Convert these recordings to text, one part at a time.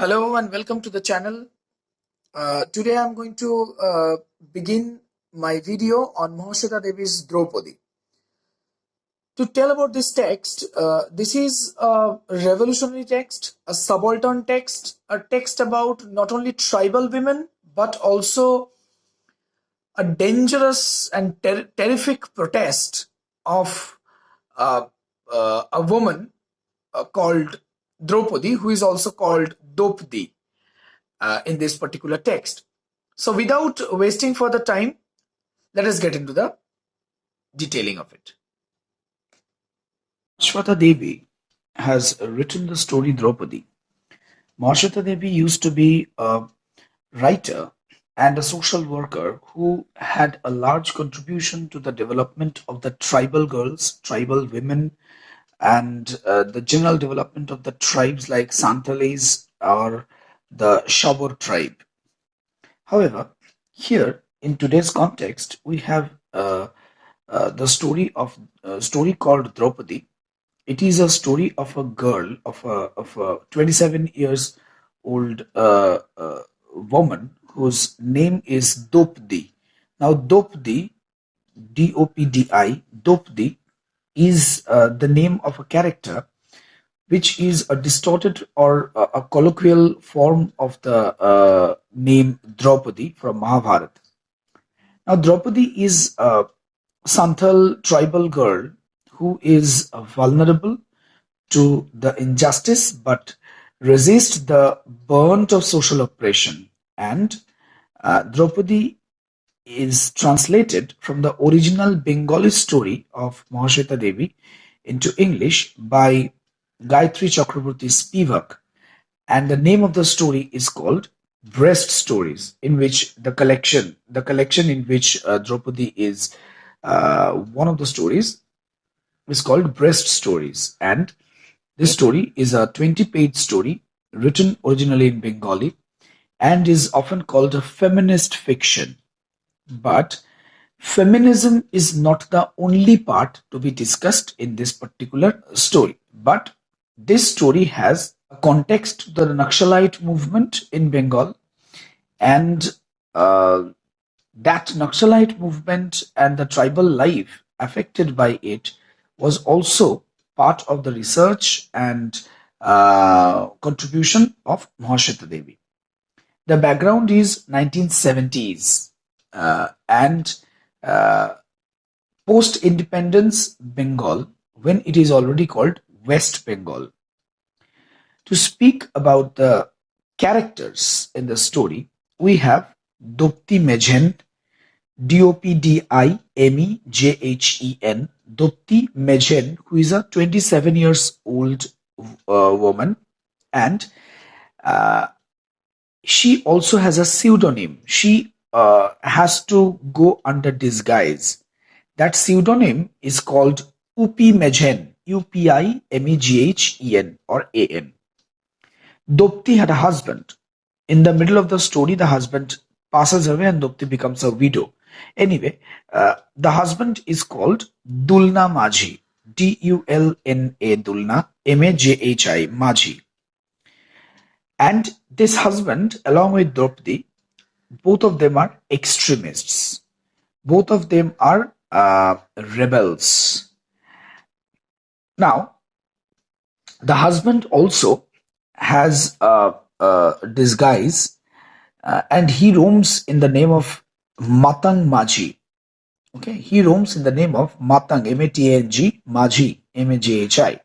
Hello and welcome to the channel. Today I'm going to begin my video on Mahashweta Devi's Draupadi. To tell about this text, this is a revolutionary text, a subaltern text, a text about not only tribal women but also a dangerous and terrific protest of uh, a woman called Draupadi, who is also called Dopdi in this particular text. So without wasting further time, let us get into the detailing of it. Mahashweta Devi has written the story Draupadi. Mahashweta Devi used to be a writer and a social worker who had a large contribution to the development of the tribal girls, tribal women, and the general development of the tribes like Santales or the Shabur tribe. However, here in today's context, we have the story called Draupadi. It is a story of a girl of a 27 years old woman whose name is Dopdi. Now, Dopdi, Dopdi, Dopdi is the name of a character which is a distorted or a colloquial form of the name Draupadi from Mahabharata. Now, Draupadi is a Santhal tribal girl who is vulnerable to the injustice but resist the burnt of social oppression. And Draupadi is translated from the original Bengali story of Mahashweta Devi into English by Gayatri Chakraborty Spivak, and the name of the story is called Breast Stories, in which the collection in which Draupadi is one of the stories is called Breast Stories, and this story is a 20-page story written originally in Bengali and is often called a feminist fiction. But feminism is not the only part to be discussed in this particular story. But this story has a context to the Naxalite movement in Bengal, and that Naxalite movement and the tribal life affected by it was also part of the research and contribution of Mahashweta Devi. The background is 1970s and post-independence Bengal, when it is already called West Bengal. To speak about the characters in the story, we have Dopti Mejen, Dopdimejen, Dopti Mejen, who is a 27 years old woman, and she also has a pseudonym. She has to go under disguise. That pseudonym is called Upi Mejen, Upimeghen or An. Dopti had a husband. In the middle of the story, the husband passes away and Dopti becomes a widow. Anyway, the husband is called Dulna Majhi, Dulna, Dulna, Majhi, Majhi. And this husband, along with Draupadi, both of them are extremists. Both of them are rebels. Now, the husband also has a disguise, and he roams in the name of Matang Majhi. Okay, he roams in the name of Matang, Matang, Majhi, Majhi.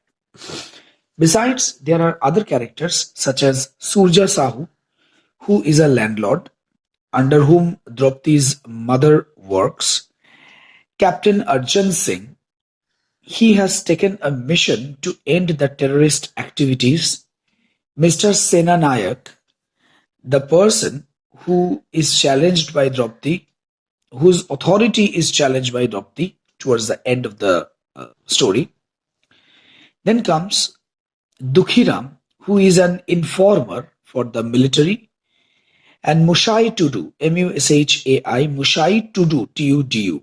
Besides, there are other characters such as Surja Sahu, who is a landlord under whom Draupadi's mother works. Captain Arjan Singh, he has taken a mission to end the terrorist activities. Mr. Sena Nayak, the person who is challenged by Draupadi, whose authority is challenged by Draupadi towards the end of the story. Then comes Dukhiram, who is an informer for the military, and Mushai Tudu, Mushai, Mushai Tudu, Tudu,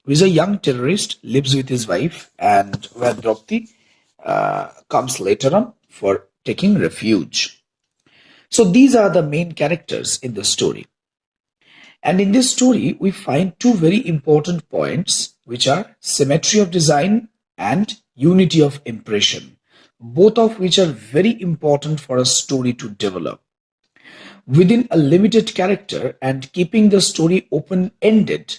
who is a young terrorist, lives with his wife, and where Draupadi comes later on for taking refuge. So these are the main characters in the story. And in this story, we find two very important points, which are symmetry of design and unity of impression, both of which are very important for a story to develop. Within a limited character and keeping the story open ended,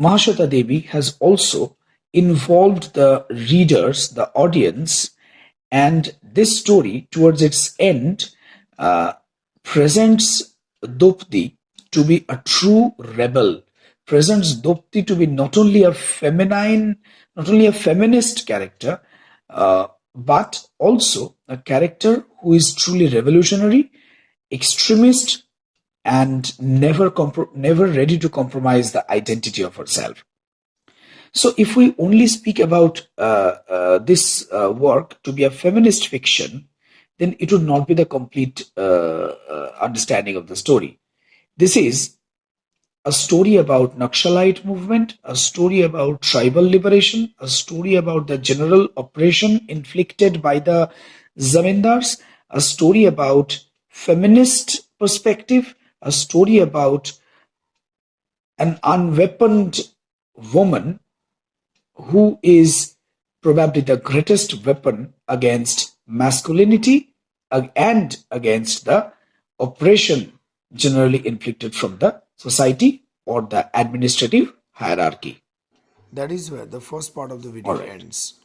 Mahashweta Devi has also involved the readers, the audience, and this story, towards its end, uh, presents Draupadi to be a true rebel, presents Draupadi to be not only a feminist character, but also a character who is truly revolutionary, extremist, and never ready to compromise the identity of herself. So, if we only speak about this work to be a feminist fiction, then it would not be the complete understanding of the story. This is a story about Naxalite movement, a story about tribal liberation, a story about the general oppression inflicted by the zamindars, a story about feminist perspective, a story about an unweaponed woman who is probably the greatest weapon against masculinity and against the oppression generally inflicted from the society or the administrative hierarchy. That is where the first part of the All video right. ends.